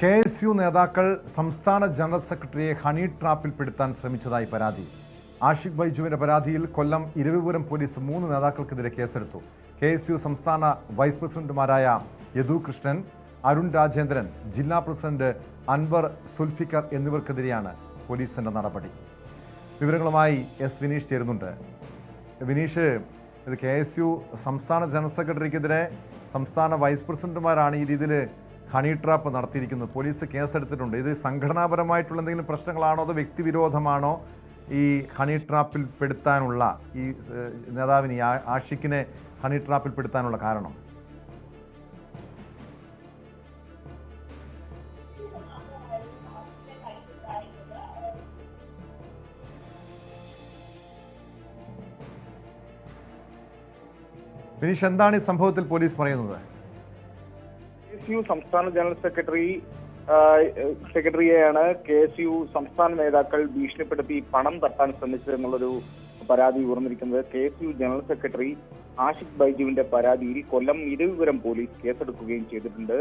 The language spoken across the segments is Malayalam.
KSU നേതാക്കൾ സംസ്ഥാന ജനറൽ സെക്രട്ടറിയെ ഹണി ട്രാപ്പിൽപ്പെടുത്താൻ ശ്രമിച്ചതായി പരാതി. ആഷിഖ് ബൈജുവിന്റെ പരാതിയിൽ കൊല്ലം ഇരവിപുരം പോലീസ് 3 നേതാക്കൾക്കെതിരെ കേസെടുത്തു. KSU സംസ്ഥാന വൈസ് പ്രസിഡന്റുമാരായ യദു കൃഷ്ണൻ, അരുൺ രാജേന്ദ്രൻ, ജില്ലാ പ്രസിഡന്റ് അൻവർ സുൽഫിക്കർ എന്നിവർക്കെതിരെയാണ് പോലീസിന്റെ നടപടി. വിവരങ്ങളുമായി എസ് വിനീഷ് ചേരുന്നുണ്ട്. വിനീഷ്, ഇത് KSU സംസ്ഥാന ജനറൽ സെക്രട്ടറിക്കെതിരെ സംസ്ഥാന വൈസ് പ്രസിഡന്റുമാരാണ് ഈ രീതിയിൽ ഹണി ട്രാപ്പ് നടത്തിയിരിക്കുന്നത്. പോലീസ് കേസെടുത്തിട്ടുണ്ട്. ഇത് സംഘടനാപരമായിട്ടുള്ള എന്തെങ്കിലും പ്രശ്നങ്ങളാണോ അതോ വ്യക്തിവിരോധമാണോ ഈ ഹണി ട്രാപ്പിൽ പെടുത്താനുള്ള ഈ നേതാവിനെ ആഷിഖിനെ ഹണി ട്രാപ്പിൽ പെടുത്താനുള്ള കാരണം? വിനീഷ്, എന്താണ് ഈ സംഭവത്തിൽ പോലീസ് പറയുന്നത്? KSU സംസ്ഥാന ജനറൽ സെക്രട്ടറിയെയാണ് KSU സംസ്ഥാന നേതാക്കൾ ഭീഷണിപ്പെടുത്തി പണം തട്ടാൻ ശ്രമിച്ചതെന്നുള്ളൊരു പരാതി ഉയർന്നിരിക്കുന്നത്. KSU ജനറൽ സെക്രട്ടറി ആഷിഖ് ബൈജുവിന്റെ പരാതിയിൽ കൊല്ലം ഇരവിപുരം പോലീസ് കേസെടുക്കുകയും ചെയ്തിട്ടുണ്ട്.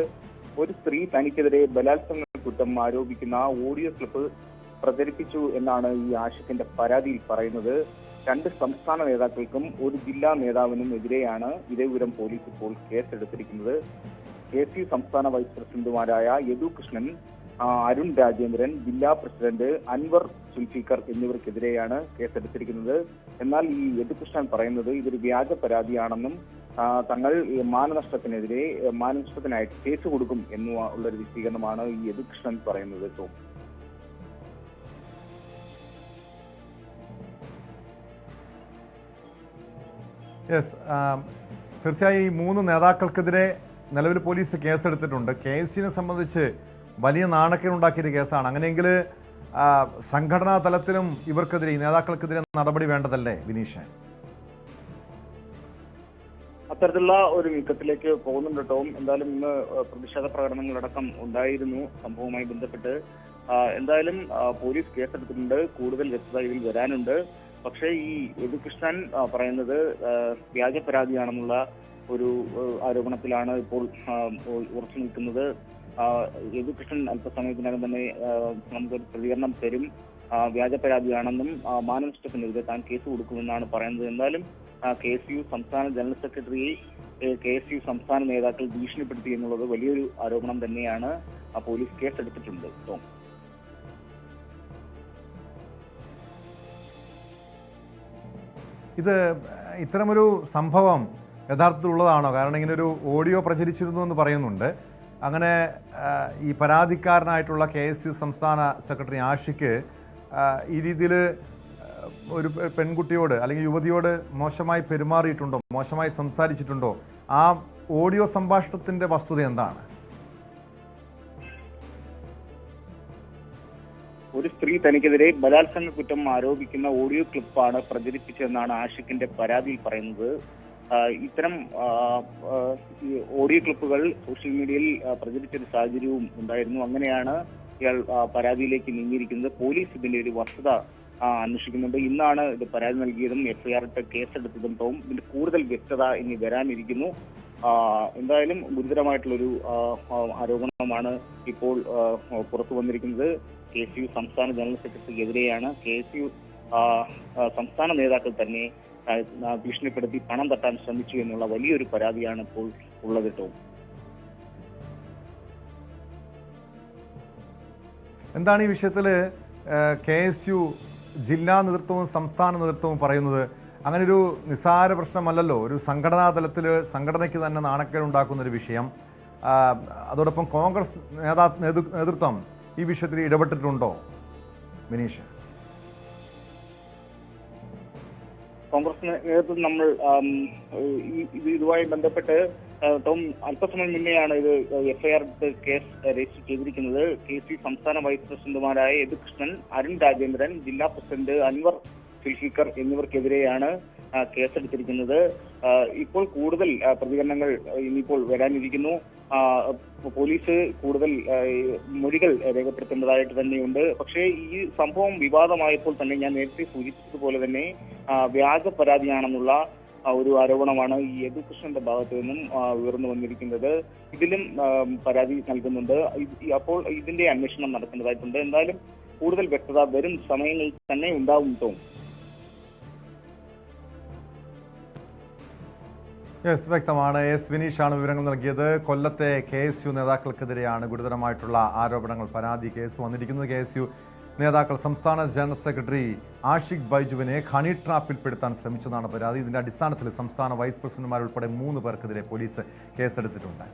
ഒരു സ്ത്രീ തനിക്കെതിരെ ബലാത്സംഗ കുറ്റം ആരോപിക്കുന്ന ഓഡിയോ ക്ലിപ്പ് പ്രചരിപ്പിച്ചു എന്നാണ് ഈ ആഷിഖിന്റെ പരാതിയിൽ പറയുന്നത്. 2 സംസ്ഥാന നേതാക്കൾക്കും ഒരു ജില്ലാ നേതാവിനും എതിരെയാണ് ഇരവിപുരം പോലീസ് ഇപ്പോൾ കേസെടുത്തിരിക്കുന്നത്. KSU സംസ്ഥാന വൈസ് പ്രസിഡന്റുമാരായ യദു കൃഷ്ണൻ, അരുൺ രാജേന്ദ്രൻ, ജില്ലാ പ്രസിഡന്റ് അൻവർ സുൽഫിക്കർ എന്നിവർക്കെതിരെയാണ് കേസെടുത്തിരിക്കുന്നത്. എന്നാൽ ഈ യദു കൃഷ്ണൻ പറയുന്നത് ഇതൊരു വ്യാജ പരാതിയാണെന്നും തങ്ങൾ മാനനഷ്ടത്തിനായിട്ട് കേസ് കൊടുക്കും എന്നുള്ളൊരു വിശദീകരണമാണ് ഈ യദു കൃഷ്ണൻ പറയുന്നത്. തീർച്ചയായും ഈ 3 നേതാക്കൾക്കെതിരെ നിലവിൽ പോലീസ് കേസെടുത്തിട്ടുണ്ട്. KSUവിനെ സംബന്ധിച്ച് വലിയ നാണക്കേടുണ്ടാക്കിയൊരു കേസാണ്. അങ്ങനെയെങ്കിൽ സംഘടനാ തലത്തിലും ഇവർക്കെതിരെ, ഈ നേതാക്കൾക്കെതിരെ നടപടി വേണ്ടതല്ലേ വിനീഷ്? അത്തരത്തിലുള്ള ഒരു നീക്കത്തിലേക്ക് പോകുന്നുണ്ട് ടോം. എന്തായാലും ഇന്ന് പ്രതിഷേധ പ്രകടനങ്ങളടക്കം ഉണ്ടായിരുന്നു സംഭവവുമായി ബന്ധപ്പെട്ട്. എന്തായാലും പോലീസ് കേസെടുത്തിട്ടുണ്ട്. കൂടുതൽ വ്യക്തത ഇതിൽ വരാനുണ്ട്. പക്ഷേ ഈ യദു കൃഷ്ണൻ പറയുന്നത് വ്യാജ പരാതിയാണെന്നുള്ള ഒരു ആരോപണത്തിലാണ് ഇപ്പോൾ ഉറച്ചു നിൽക്കുന്നത്. യദു കൃഷ്ണൻ അല്പസമയത്തിനകം തന്നെ നമുക്കൊരു പ്രതികരണം തരും. വ്യാജ പരാതിയാണെന്നും മാനനഷ്ടത്തിനെതിരെ താൻ കേസ് കൊടുക്കുമെന്നാണ് പറയുന്നത്. എന്തായാലും KSU സംസ്ഥാന ജനറൽ സെക്രട്ടറിയെ KSU സംസ്ഥാന നേതാക്കൾ ഭീഷണിപ്പെടുത്തി എന്നുള്ളത് വലിയൊരു ആരോപണം തന്നെയാണ്. പോലീസ് കേസെടുത്തിട്ടുണ്ട്. ടോം, ഇത് ഇത്തരമൊരു സംഭവം യഥാർത്ഥത്തിലുള്ളതാണോ? കാരണം ഇങ്ങനൊരു ഓഡിയോ പ്രചരിച്ചിരുന്നു എന്ന് പറയുന്നുണ്ട്. അങ്ങനെ ഈ പരാതിക്കാരനായിട്ടുള്ള KSU സംസ്ഥാന സെക്രട്ടറി ആഷിഖ് ഈ രീതിയിൽ ഒരു പെൺകുട്ടിയോട് അല്ലെങ്കിൽ യുവതിയോട് മോശമായി പെരുമാറിയിട്ടുണ്ടോ, മോശമായി സംസാരിച്ചിട്ടുണ്ടോ? ആ ഓഡിയോ സംഭാഷണത്തിന്റെ വസ്തുത എന്താണ്? ഒരു സ്ത്രീ തനിക്കെതിരെ ബലാത്സംഗ കുറ്റം ആരോപിക്കുന്ന ഓഡിയോ ക്ലിപ്പാണ് പ്രചരിപ്പിച്ചതെന്നാണ് ആഷിഖിന്റെ പരാതിയിൽ പറയുന്നത്. ഇത്തരം ഓഡിയോ ക്ലിപ്പുകൾ സോഷ്യൽ മീഡിയയിൽ പ്രചരിച്ചൊരു സാഹചര്യവും ഉണ്ടായിരുന്നു. അങ്ങനെയാണ് ഇയാൾ പരാതിയിലേക്ക് നീങ്ങിയിരിക്കുന്നത്. പോലീസ് ഇതിന്റെ ഒരു വസ്തുത അന്വേഷിക്കുന്നുണ്ട്. ഇന്നാണ് ഇത് പരാതി നൽകിയതും FIR ഇട്ട് കേസെടുത്തതും. ഇതിന്റെ കൂടുതൽ വ്യക്തത ഇനി വരാനിരിക്കുന്നു. എന്തായാലും ഗുരുതരമായിട്ടുള്ളൊരു ആരോപണമാണ് ഇപ്പോൾ പുറത്തു വന്നിരിക്കുന്നത്. KSU സംസ്ഥാന ജനറൽ സെക്രട്ടറിക്കെതിരെയാണ്. KSU സംസ്ഥാന നേതാക്കൾ തന്നെ ഭീഷണിപ്പെടുത്തി പണം തട്ടാൻ ശ്രമിച്ചു എന്നുള്ള വലിയൊരു പരാതിയാണ് ഇപ്പോൾ ഉള്ളത്. കേട്ടോ, എന്താണ് ഈ വിഷയത്തിൽ KSU ജില്ലാ നേതൃത്വവും സംസ്ഥാന നേതൃത്വവും പറയുന്നത്? അങ്ങനെ ഒരു നിസ്സാര പ്രശ്നമല്ലല്ലോ, ഒരു സംഘടനാ തലത്തിൽ സംഘടനയ്ക്ക് തന്നെ നാണക്കേടുണ്ടാക്കുന്നൊരു വിഷയം. അതോടൊപ്പം കോൺഗ്രസ് നേതൃത്വം ഈ വിഷയത്തിൽ ഇടപെട്ടിട്ടുണ്ടോ വിനീഷ്? കോൺഗ്രസ് നേതൃത്വം നമ്മൾ ഇതുമായി ബന്ധപ്പെട്ട് ടോം അല്പസമയം മുന്നെയാണ് ഇത് FIR കേസ് രജിസ്റ്റർ ചെയ്തിരിക്കുന്നത്. KSU സംസ്ഥാന വൈസ് പ്രസിഡന്റുമാരായ യദു കൃഷ്ണൻ, അരുൺ രാജേന്ദ്രൻ, ജില്ലാ പ്രസിഡന്റ് അൻവർ സുൽഫിക്കർ എന്നിവർക്കെതിരെയാണ് കേസെടുത്തിരിക്കുന്നത്. ഇപ്പോൾ കൂടുതൽ പ്രതികരണങ്ങൾ ഇനിയിപ്പോൾ വരാനിരിക്കുന്നു. പോലീസ് കൂടുതൽ മൊഴികൾ രേഖപ്പെടുത്തേണ്ടതായിട്ട് തന്നെയുണ്ട്. പക്ഷേ ഈ സംഭവം വിവാദമായപ്പോൾ തന്നെ ഞാൻ നേരത്തെ സൂചിപ്പിച്ചതുപോലെ തന്നെ വ്യാജ പരാതിയാണെന്നുള്ള ഒരു ആരോപണമാണ് ഈ യദുകൃഷ്ണന്റെ ഭാഗത്തു നിന്നും ഉയർന്നു വന്നിരിക്കുന്നത്. ഇതിലും പരാതി നൽകുന്നുണ്ട്. അപ്പോൾ ഇതിന്റെ അന്വേഷണം നടക്കേണ്ടതായിട്ടുണ്ട്. എന്തായാലും കൂടുതൽ വ്യക്തത വരും സമയങ്ങളിൽ തന്നെ ഉണ്ടാവും തോന്നും. യെസ്, വ്യക്തമാണ്. എസ് വിനീഷാണ് വിവരങ്ങൾ നൽകിയത്. കൊല്ലത്തെ KSU നേതാക്കൾക്കെതിരെയാണ് ഗുരുതരമായിട്ടുള്ള ആരോപണങ്ങൾ, പരാതി, കേസ് വന്നിരിക്കുന്നത്. KSU നേതാക്കൾ സംസ്ഥാന ജനറൽ സെക്രട്ടറി ആഷിഖ് ബൈജുവിനെ ഹണി ട്രാപ്പിൽപ്പെടുത്താൻ ശ്രമിച്ചതാണ് പരാതി. ഇതിന്റെ അടിസ്ഥാനത്തിൽ സംസ്ഥാന വൈസ് പ്രസിഡന്റുമാരുൾപ്പെടെ 3 പേർക്കെതിരെ പോലീസ് കേസെടുത്തിട്ടുണ്ട്.